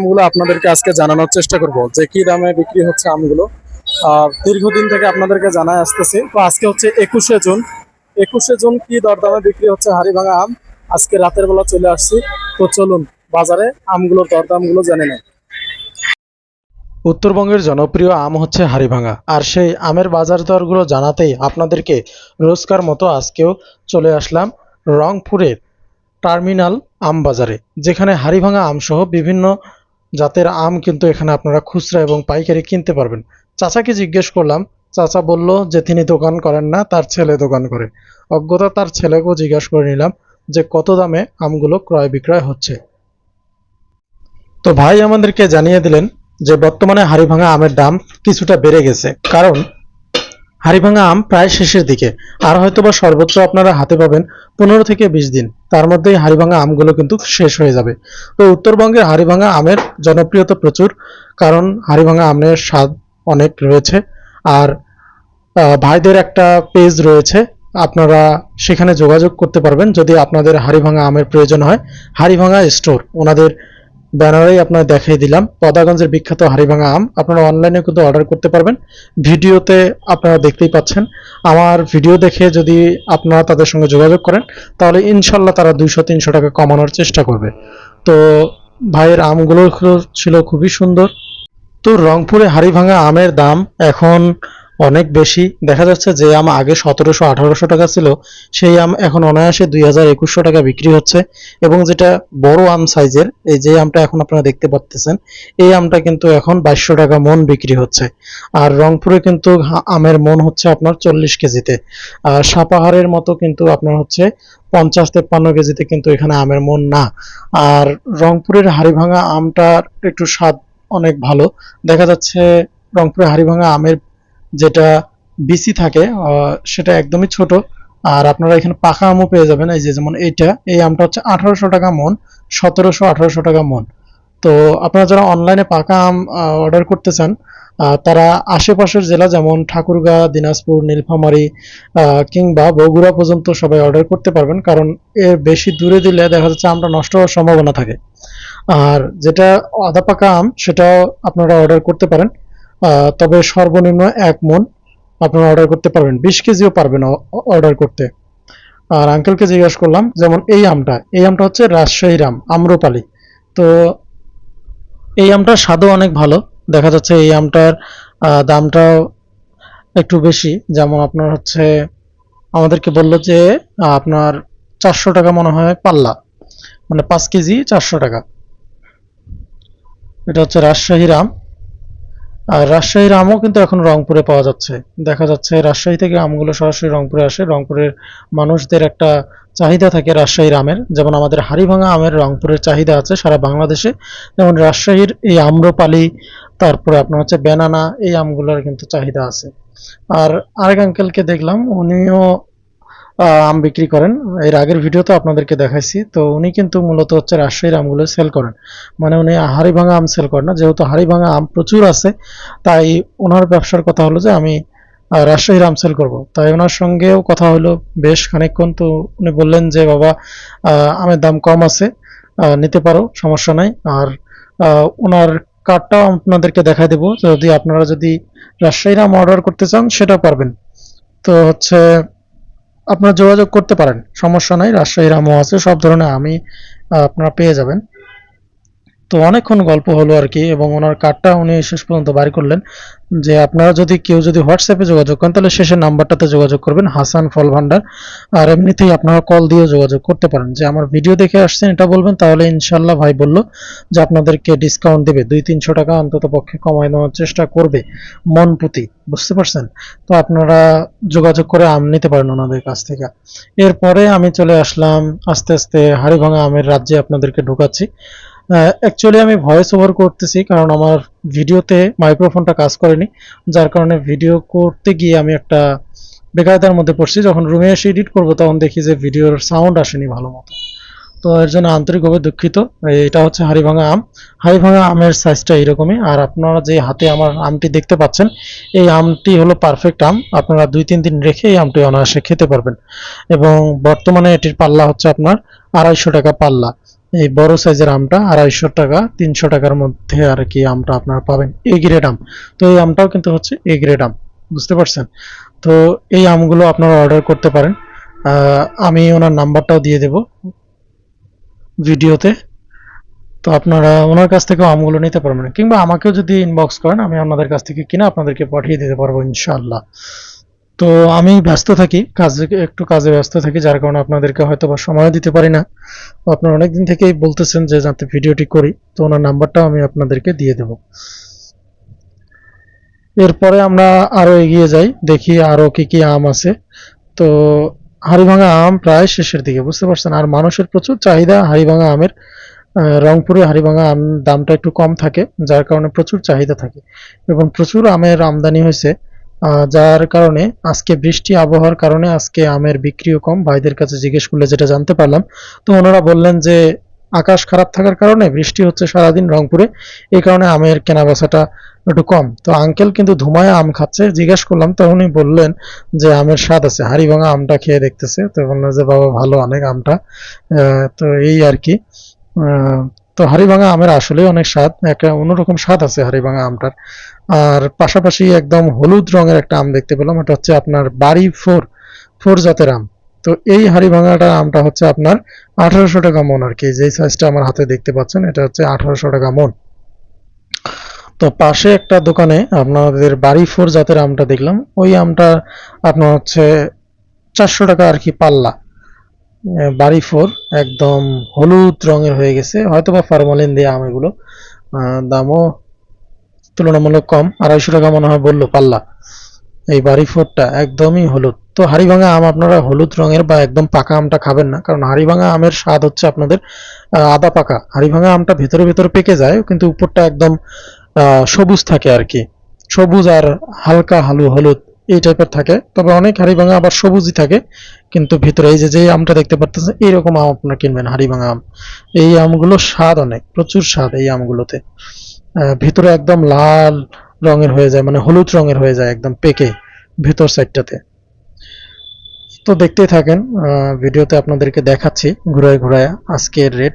আমগুলো আপনাদেরকে আজকে জানানোর চেষ্টা করব যে কি দামে বিক্রি হচ্ছে আমগুলো। দীর্ঘদিন থেকে আপনাদেরকে জানাই আসতেছি। তো আজকে হচ্ছে 21শে জুন। 21শে জুন কি দরদামে বিক্রি হচ্ছে হাড়িভাঙা আম, আজকে রাতের বেলা চলে আসছি। তো চলুন বাজারে আমগুলোর দরদামগুলো জেনে নেই। উত্তরবঙ্গের জনপ্রিয় আম হচ্ছে হাড়িভাঙা, আর সেই আমের বাজার দরগুলো জানাতেই আপনাদেরকে রোজকার মতো আজকেও চলে আসলাম রংপুরের টার্মিনাল আম বাজারে, যেখানে হাড়িভাঙা আম সহ বিভিন্ন জাতের আম কিন্তু এখানে আপনারা খুচরা এবং পাইকারি কিনতে পারবেন। চাচাকে জিজ্ঞেস করলাম, চাচা বলল যে তিনি দোকান করেন না, তার ছেলে দোকান করে। অজ্ঞতা তার ছেলেকেও জিজ্ঞাসা করে নিলাম যে কত দামে আমগুলো ক্রয় বিক্রয় হচ্ছে। তো ভাই আমাদেরকে জানিয়ে দিলেন যে বর্তমানে হাড়িভাঙা আমের দাম কিছুটা বেড়ে গেছে, কারণ হাড়িভাঙা আম প্রায় শেষের দিকে, আর হয়তোবা সর্বোচ্চ আপনারা হাতে পাবেন 15 থেকে 20 দিন, তার মধ্যেই হাড়িভাঙা আমগুলো কিন্তু শেষ হয়ে যাবে। তো উত্তরবঙ্গের হাড়িভাঙা আমের জনপ্রিয়তা প্রচুর, কারণ হাড়িভাঙা আমের স্বাদ অনেক রয়েছে। আর ভাইদের একটা পেজ রয়েছে, আপনারা সেখানে যোগাযোগ করতে পারবেন যদি আপনাদের হাড়িভাঙা আমের প্রয়োজন হয়। হাড়িভাঙা স্টোর, ওনাদের ব্যানারেই আপনার দেখাই দিলাম পদাগঞ্জের বিখ্যাত হাড়িভাঙা আম। আপনারা অনলাইনে কিন্তু অর্ডার করতে পারবেন। ভিডিওতে আপনারা দেখতেই পাচ্ছেন। আমার ভিডিও দেখে যদি আপনারা তাদের সঙ্গে যোগাযোগ করেন তাহলে ইনশাল্লাহ তারা 200-300 টাকা কমানোর চেষ্টা করবে। তো ভাইয়ের আমগুলো ছিল খুবই সুন্দর। তো রংপুরে হাড়িভাঙা আমের দাম এখন অনেক বেশি। দেখা যাচ্ছে যে আম আগে 1700-1800 টাকা ছিল, সেই আম এখন অনায়াসে 2000-2100 টাকা বিক্রি হচ্ছে। এবং যেটা বড় আম সাইজের, এই যে আমটা এখন আপনারা দেখতে পাচ্ছেন, এই আমটা কিন্তু এখন 2200 টাকা মন বিক্রি হচ্ছে। আর রংপুরে কিন্তু আমের মন হচ্ছে আপনার 40 কেজিতে। আর সাপাহারের মতো কিন্তু আপনার হচ্ছে 50-53 কেজিতে কিন্তু এখানে আমের মন না। আর রংপুরের হাড়িভাঙা আমটার একটু স্বাদ অনেক ভালো। দেখা যাচ্ছে রংপুরে হাড়িভাঙা আমের যেটা বিচি থাকে সেটা একদমই ছোট। আর আপনারা এখানে পাকা আমও পেয়ে যাবেন, এই যে যেমন এই আমটা হচ্ছে 1800 টাকা মন, 1700-1800 টাকা মন। তো আপনারা যারা অনলাইনে পাকা আম অর্ডার করতে চান, তারা আশেপাশের জেলা যেমন ঠাকুরগাঁও, দিনাজপুর, নীলফামারী কিংবা বগুড়া পর্যন্ত সবাই অর্ডার করতে পারবেন, কারণ এর বেশি দূরে দিলে দেখা যাচ্ছে আমটা নষ্ট হওয়ার সম্ভাবনা থাকে। আর যেটা আধা পাকা আম সেটাও আপনারা অর্ডার করতে পারেন, তবে সর্বনিম্ন 1 মন আপনারা অর্ডার করতে পারবেন, 20 কেজিও পারবেন অর্ডার করতে। আর আঙ্কেলকে জিজ্ঞাসা করলাম, যেমন এই আমটা হচ্ছে রাজশাহীর আম, আম্রপালি। তো এই আমটার স্বাদও অনেক ভালো। দেখা যাচ্ছে এই আমটার দামটাও একটু বেশি, যেমন আপনার হচ্ছে আমাদেরকে বললো যে আপনার 400 টাকা মনে হয় পাল্লা, মানে 5 কেজি 400 টাকা। এটা হচ্ছে রাজশাহীর আম। আর রাজশাহীর আমও কিন্তু এখন রংপুরে পাওয়া যাচ্ছে। দেখা যাচ্ছে রাজশাহী থেকে আমগুলো সরাসরি রংপুরে আসে। রংপুরের মানুষদের একটা চাহিদা থাকে রাজশাহীর আমের, যেমন আমাদের হাড়িভাঙা আমের রংপুরের চাহিদা আছে সারা বাংলাদেশে, যেমন রাজশাহীর এই আম্রপালি, তারপরে আপনার হচ্ছে বেনানা, এই আমগুলোর কিন্তু চাহিদা আছে। আর আরেক আঙ্কেলকে দেখলাম, উনিও আম বিক্রি করেন। এর আগের ভিডিওতে আপনাদেরকে দেখাইছি। তো উনি কিন্তু মূলত হচ্ছে রাজশাহীর আমগুলো সেল করেন, মানে উনি হাড়িভাঙা আম সেল করেন না, যেহেতু হাড়িভাঙা আম প্রচুর আছে। তাই ওনার ব্যবসার কথা হলো যে আমি রাজশাহীর আম সেল করব। তাই ওনার সঙ্গেও কথা হলো বেশ খানিকক্ষণ। তো উনি বললেন যে বাবা, আমের দাম কম আছে, নিতে পারো, সমস্যা নাই। আর ওনার কার্ডটাও আপনাদেরকে দেখাই দেবো, যদি আপনারা যদি রাজশাহীর আম অর্ডার করতে চান সেটাও পারবেন। তো হচ্ছে আপনারা যোগাযোগ করতে পারেন, সমস্যা নাই। রাজশাহীর আমও আছে, সব ধরনের আমই আপনারা পেয়ে যাবেন। তো অনেকক্ষণ গল্প হলো আর কি, এবং ওনার কার্ডটা উনি শেষ পর্যন্ত বাড়ি করলেন। যে আপনারা যদি কেউ যদি হোয়াটসঅ্যাপে যোগাযোগ করেন তাহলে শেষের নাম্বারটাতে যোগাযোগ করবেন, হাসান ফল ভান্ডার। আর এমনিতেই আপনারা কল দিয়ে যোগাযোগ করতে পারেন, যে আমার ভিডিও দেখে আসছেন এটা বলবেন, তাহলে ইনশাল্লাহ ভাই বলল যে আপনাদেরকে ডিসকাউন্ট দেবে, 200-300 টাকা অন্তত পক্ষে কমায় দেওয়ার চেষ্টা করবে মন প্রতি, বুঝতে পারছেন? তো আপনারা যোগাযোগ করে আম নিতে পারেন ওনাদের কাছ থেকে। এরপরে আমি চলে আসলাম আস্তে আস্তে হাড়িভাঙা আমের রাজ্যে, আপনাদেরকে ঢুকাচ্ছি। অ্যাকচুয়ালি আমি ভয়েস ওভার করতেছি, কারণ আমার ভিডিওতে মাইক্রোফোনটা কাজ করেনি, যার কারণে ভিডিও করতে গিয়ে আমি একটা বেকায়দার মধ্যে পড়ছি। যখন রুমে এসে এডিট করব তখন দেখি যে ভিডিওর সাউন্ড আসেনি ভালো মতো। তো এর জন্য আন্তরিকভাবে দুঃখিত। এটা হচ্ছে হাড়িভাঙা আম। হাড়িভাঙা আমের সাইজটা এইরকমই। আর আপনারা যে হাতে আমার আমটি দেখতে পাচ্ছেন, এই আমটি হলো পারফেক্ট আম। আপনারা 2-3 দিন রেখে এই আমটি অনায়াসে খেতে পারবেন। এবং বর্তমানে এটির পাল্লা হচ্ছে আপনার 250 টাকা পাল্লা। এই বড় সাইজের আমটা 250 টাকা 300 টাকার মধ্যে আর কি আমটা আপনারা পাবেন, এ গ্রেড আম। তো এই আমটাও কিন্তু হচ্ছে এ গ্রেড আম, বুঝতে পারছেন? তো এই আমগুলো আপনারা অর্ডার করতে পারেন। আমি ওনার নাম্বারটাও দিয়ে দেব ভিডিওতে। তো আপনারা ওনার কাছ থেকেও আমগুলো নিতে পারবেন, কিংবা আমাকেও যদি ইনবক্স করেন আমি আপনাদের কাছ থেকে কিনে আপনাদেরকে পাঠিয়ে দিতে পারবো ইনশাআল্লাহ। তো আমি ব্যস্ত থাকি, একটু কাজে ব্যস্ত থাকি, যার কারণে আপনাদেরকে হয়তো বা সময় দিতে পারি না। তো আপনারা অনেকদিন থেকেই বলতেছেন যে যাতে ভিডিওটি করি, তো ওনার নাম্বারটাও আমি আপনাদেরকে দিয়ে দেব। এরপরে আমরা আরো এগিয়ে যাই, দেখি আরো কি কি আম আছে। তো হাড়িভাঙা আম প্রায় শেষের দিকে, বুঝতে পারছেন, আর মানুষের প্রচুর চাহিদা হাড়িভাঙা আমের। রংপুরে হাড়িভাঙা আম দামটা একটু কম থাকে, যার কারণে প্রচুর চাহিদা থাকে এবং প্রচুর আমের আমদানি হয়েছে। যার কারণে আজকে বৃষ্টি আবহাওয়ার কারণে আজকে আমের বিক্রিও কম। ভাইদের কাছে জিজ্ঞেস করলে যেটা জানতে পারলাম, তো ওনারা বললেন যে আকাশ খারাপ থাকার কারণে বৃষ্টি হচ্ছে সারাদিন রংপুরে, এই কারণে আমের কেনা বেচাটা একটু কম। তো আঙ্কেল কিন্তু ধুমায় আম খাচ্ছে, জিজ্ঞেস করলাম তখনই বললেন যে আমের স্বাদ আছে, হাড়িভাঙা আমটা খেয়ে দেখতেছে। তো বললাম যে বাবা ভালো অনেক আমটা। তো এই আর কি। আহ, তো হাড়িভাঙা আমের আসলেই অনেক স্বাদ, একটা অন্যরকম স্বাদ আছে হাড়িভাঙা আমটার। আর পাশাপাশি একদম হলুদ রঙের একটা আম দেখতে পেলাম, এটা হচ্ছে আপনার বাড়ি ফোর ফোর জাতের আম। তো এই হাড়িভাঙাটা আমটা হচ্ছে আপনার 1800 টাকা মন আর কি, যেই সাইজটা আমার হাতে দেখতে পাচ্ছেন এটা হচ্ছে 1800 টাকা মন। তো পাশে একটা দোকানে আপনাদের বাড়ি ফোর জাতের আমটা দেখলাম, ওই আমটা আপনার হচ্ছে 400 টাকা আর কি পাল্লা। বাড়ি ফোর একদম হলুদ রঙের হয়ে গেছে, হয়তো বা ফরমালিন দিয়ে আম এগুলো। দামও তুলনামূলক কম, 250 টাকা মনে হয় বললো পাল্লা। এই বাড়ি ফোরটা একদমই হলুদ। তো হাড়িভাঙা আম আপনারা হলুদ রঙের বা একদম পাকা আমটা খাবেন না, কারণ হাড়িভাঙা আমের স্বাদ হচ্ছে আপনাদের আদা পাকা। হাড়িভাঙা আমটা ভেতরে ভেতরে পেকে যায়, কিন্তু উপরটা একদম সবুজ থাকে আর কি, সবুজ আর হালকা হলুদ এই টাইপের থাকে। তবে অনেক হাড়িভাঙা আবার সবুজই থাকে, কিন্তু ভিতরে এই যে যে আমটা দেখতে পারতেছেন এইরকম আম আপনারা কিনবেন, হাড়িভাঙা আম। এই আমগুলো স্বাদ অনেক, প্রচুর স্বাদ এই আমগুলোতে। ভিতরে একদম লাল রঙের হয়ে যায়, মানে হলুদ রঙের হয়ে যায় একদম পেকে ভেতর সাইডটাতে। তো দেখতেই থাকেন, ভিডিওতে আপনাদেরকে দেখাচ্ছি ঘুরায় ঘুরায় আজকের রেট।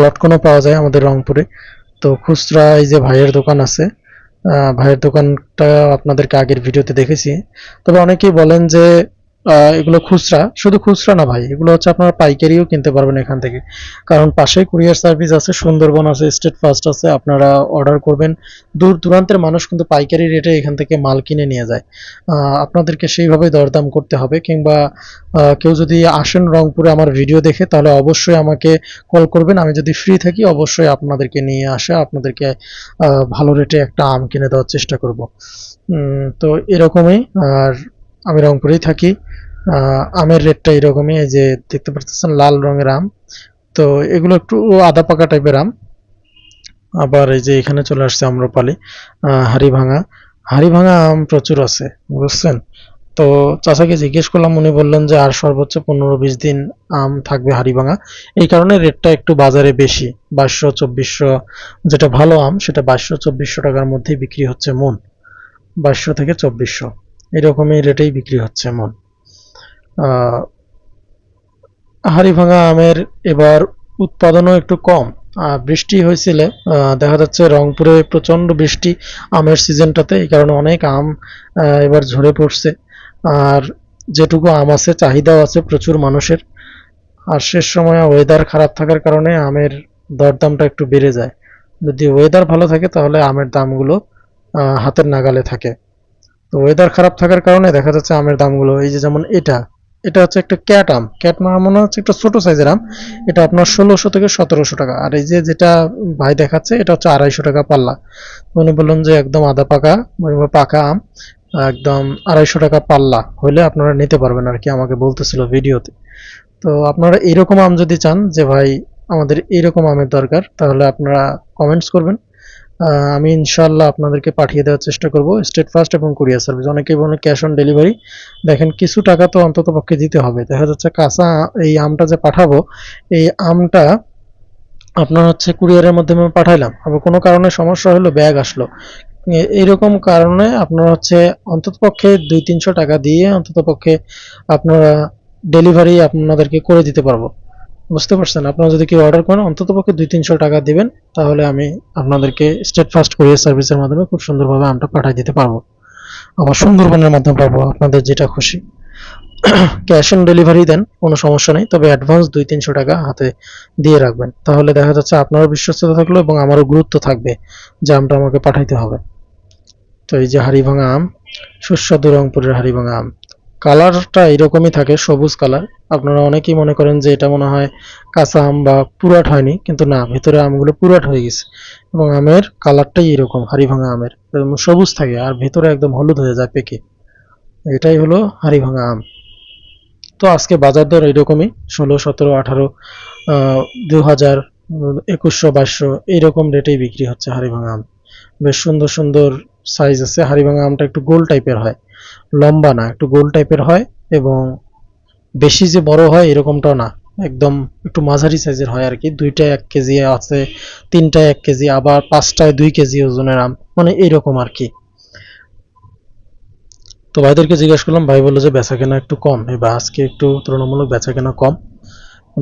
লটকনও পাওয়া যায় আমাদের রংপুরে। তো খুচরা এই যে ভাইয়ের দোকান আছে, ভাইয়ের দোকানটা আপনাদেরকে আগের ভিডিওতে দেখেছি। তবে অনেকেই বলেন যে এগুলো খুচরা, শুধু খুচরা না ভাই, এগুলো হচ্ছে আপনারা পাইকারিও কিনতে পারবেন এখান থেকে, কারণ পাশেই কুরিয়ার সার্ভিস আছে, সুন্দরবন আছে, স্টেট ফার্স্ট আছে। আপনারা অর্ডার করবেন, দূর দূরান্তের মানুষ কিন্তু পাইকারি রেটে এখান থেকে মাল কিনে নিয়ে যায়। আপনাদেরকে সেইভাবে দরদাম করতে হবে, কিংবা কেউ যদি আসেন রংপুরে আমার ভিডিও দেখে, তাহলে অবশ্যই আমাকে কল করবেন। আমি যদি ফ্রি থাকি অবশ্যই আপনাদেরকে নিয়ে আসা, আপনাদেরকে ভালো রেটে একটা আম কিনে দেওয়ার চেষ্টা করব। তো এরকমই। আর আমি রংপুরেই থাকি। আমের রেটটা এরকমই, এই যে দেখতে পাচ্ছেন লাল রঙের আম। তো এগুলো একটু আদা পাকা টাইপের আম। আবার এই যে এখানে চলে আসছে আম্রপালি, হাড়িভাঙা। হাড়িভাঙা আম প্রচুর আছে, বুঝছেন? তো চাচাকে জিজ্ঞেস করলাম, উনি বললেন যে আর সর্বোচ্চ 15-20 দিন আম থাকবে হাড়িভাঙা। এই কারণে রেটটা একটু বাজারে বেশি, 2200-2400। যেটা ভালো আম সেটা 2200-2400 টাকার মধ্যেই বিক্রি হচ্ছে মন, 2200 থেকে 2400 এরকমই রেটেই বিক্রি হচ্ছে মন। আহ হাড়িভাঙা আমের এবার উৎপাদনও একটু কম। বৃষ্টি হয়েছিল, দেখা যাচ্ছে রংপুরে প্রচন্ড বৃষ্টি আমের সিজনটাতে, এই কারণে অনেক আম এবার ঝরে পড়ছে। আর যেটুকু আম আছে চাহিদাও আছে প্রচুর মানুষের। আর শেষ সময়ে ওয়েদার খারাপ থাকার কারণে আমের দরদামটা একটু বেড়ে যায়। যদি ওয়েদার ভালো থাকে তাহলে আমের দামগুলো হাতের নাগালে থাকে। তো ওয়েদার খারাপ থাকার কারণে দেখা যাচ্ছে আমের দামগুলো, এই যে যেমন এটা, এটা হচ্ছে একটা ক্যাট আম, ক্যাট মানে মনে হচ্ছে একটা ছোট সাইজের আম। এটা আপনার 1600 থেকে 1700 টাকা। আর এই যে যেটা ভাই দেখাচ্ছে এটা হচ্ছে 250 টাকা পাল্লা। উনি বললেন যে একদম আধা পাকা মানে পাকা আম, একদম 250 টাকা পাল্লা হলে আপনারা নিতে পারবেন আর কি, আমাকে বলতেছিল ভিডিওতে। তো আপনারা এরকম আম যদি চান যে ভাই আমাদের এইরকম আমের দরকার, তাহলে আপনারা কমেন্টস করবেন। আমি ইনশাল্লাহ আপনাদেরকে পাঠিয়ে দেওয়ার চেষ্টা করব, স্টেট ফার্স্ট এবং কুরিয়ার সার্ভিস। অনেকেই বলে ক্যাশ অন ডেলিভারি, দেখেন কিছু টাকা তো অন্তত পক্ষে দিতে হবে। দেখা যাচ্ছে কাঁচা এই আমটা যে পাঠাবো, এই আমটা আপনার হচ্ছে কুরিয়ারের মাধ্যমে পাঠাইলাম, আবার কোনো কারণে সমস্যা হলো, ব্যাগ আসলো, এইরকম কারণে আপনার হচ্ছে অন্তত পক্ষে 200-300 টাকা দিয়ে অন্তত পক্ষে আপনারা ডেলিভারি আপনাদেরকে করে দিতে পারবো। বুঝতে পারছেন? আপনারা যদি কেউ অর্ডার করেন অন্ততপক্ষে 200-300 টাকা দিবেন, তাহলে আমি আপনাদেরকে স্টেট ফার্স্ট কুরিয়ার সার্ভিসের মাধ্যমে খুব সুন্দরভাবে আমটা পাঠিয়ে দিতে পারবো। আবার সুন্দরবনের মাধ্যমে পারবো, আপনাদের যেটা খুশি। ক্যাশ অন ডেলিভারি দেন, কোনো সমস্যা নেই, তবে অ্যাডভান্স 200-300 টাকা হাতে দিয়ে রাখবেন। তাহলে দেখা যাচ্ছে আপনারও বিশ্বস্ততা থাকলো এবং আমারও গুরুত্ব থাকবে যে আমটা আমাকে পাঠাইতে হবে। তো এই যে হাড়িভাঙা আম, সুস্বাদু রংপুরের হাড়িভাঙা আম। কালারটা এরকমই থাকে, সবুজ কালার। আপনারা অনেকেই মনে করেন যে এটা মনে হয় কাঁচা আম বা পুরাট হয়নি, কিন্তু না, ভেতরে আমগুলো পুরাট হয়ে গেছে এবং আমের কালারটাই এরকম, হাড়িভাঙা আমের একদম সবুজ থাকে আর ভেতরে একদম হলুদ হয়ে যায় পেকে। এটাই হলো হাড়িভাঙা আম। তো আজকে বাজার দর এরকমই, 16, 17, 18, 2000, 2100, 2200 এইরকম রেটেই বিক্রি হচ্ছে হাড়িভাঙা আম। বেশ সুন্দর সুন্দর সাইজ আছে। হাড়িভাঙা আমটা একটু গোল টাইপের হয়, লম্বা না, একটু গোল টাইপের হয় এবং বেশি যে বড় হয় এরকমটাও না, একদম একটু মাঝারি সাইজের হয় আর কি। দুইটায় 1 কেজি আছে, তিনটায় 1 কেজি, আবার পাঁচটায় 2 কেজি ওজনের আম, মানে এইরকম আর কি। তো ভাইদেরকে জিজ্ঞেস করলাম, ভাই বললো যে বেচা কেনা একটু কম, এবার আজকে একটু তুলনামূলক বেচা কেনা কম,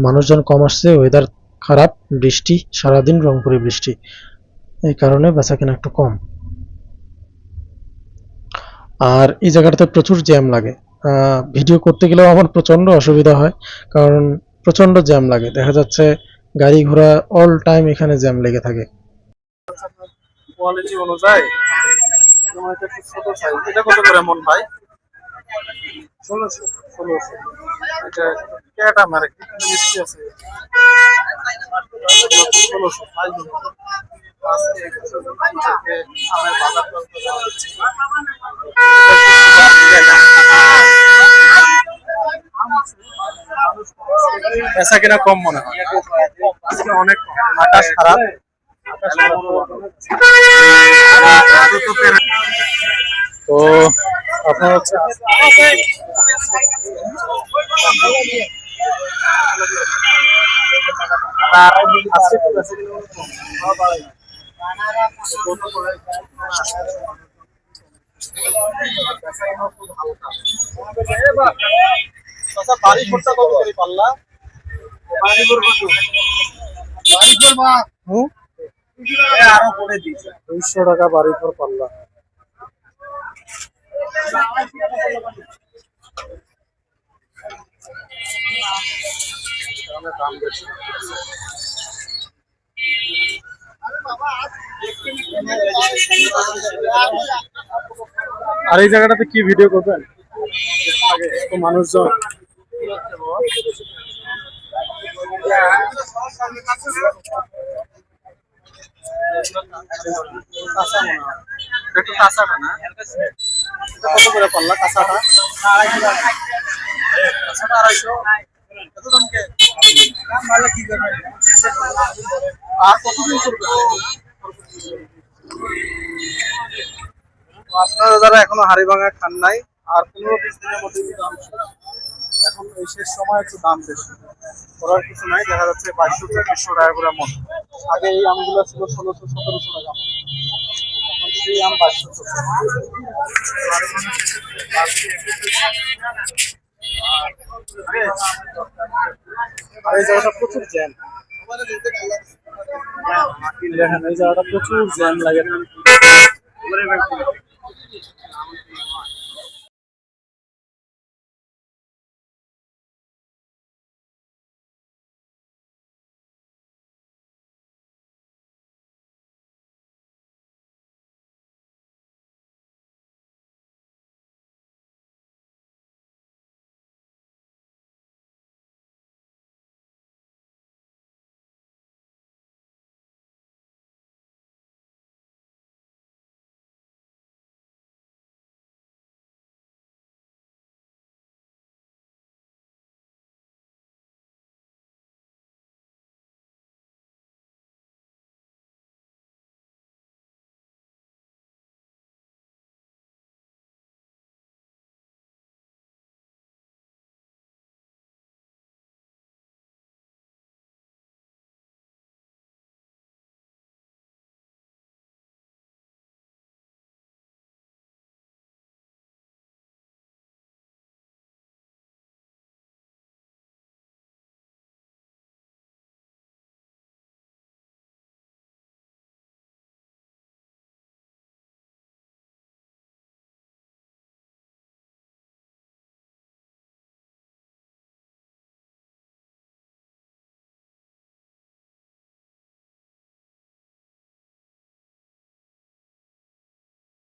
মানুষজন কম আসছে, ওয়েদার খারাপ, বৃষ্টি, সারাদিন রংপুরে বৃষ্টি, এই কারণে বেচা কেনা একটু কম। আর এই জায়গাটাতে প্রচুর জ্যাম লাগে, ভিডিও করতে গেলেও আমার প্রচন্ড অসুবিধা হয়, কারণ প্রচন্ড জ্যাম লাগে, দেখা যাচ্ছে গাড়ি ঘোড়া অল টাইম এখানে জ্যাম লেগে থাকে। কোয়ালিটি অনুযায়ী তোমার এটা একটু ছোট সাইজ। এটা কত করে মন ভাই? 1600। এটা কেটা মারে কিন্তু মিষ্টি আছে। 1600 সাইজ অনুযায়ী। আজকে আমের বাজার দর করে দেওয়া হচ্ছে। বেচা কিনা কম মনে হয়, আজকে অনেক কম। আকাশ খারাপ, তো আপনার হচ্ছে আজকে তো বেচা কিনা কম। আচ্ছা, বাড়ি খরচা কত করে পাল্লা? বাড়ি করবো তো বাড়ি করবা আরো করে দিয়েছে 200 টাকা বাড়ি পর পাল্লা। দাম বেশি। আর এই জায়গাটাতে কি ভিডিও করবেন? তো মানুষজন একটু কাঁচাটা না, এটা কত করে পাল্লা কাঁচাটা? 250। কত দাম কে? আর কতদিন চলবে? আপনারা যারা এখনো হাড়িভাঙা খান নাই, আর 15-20 দিনের মধ্যে দাম শেষ। এখন এই শেষ সময় একটু দাম বেশি, করার কিছু নাই। দেখা যাচ্ছে 2200-2300 টাকা করে মন। আগে এই আমগুলো ছিল 1600-1700 টাকা মন, এখন সেই আম 2200 টাকা। আর এই জায়গাটা প্রচুর জ্যাম, দেখেন এই জায়গাটা প্রচুর জ্যাম লাগে।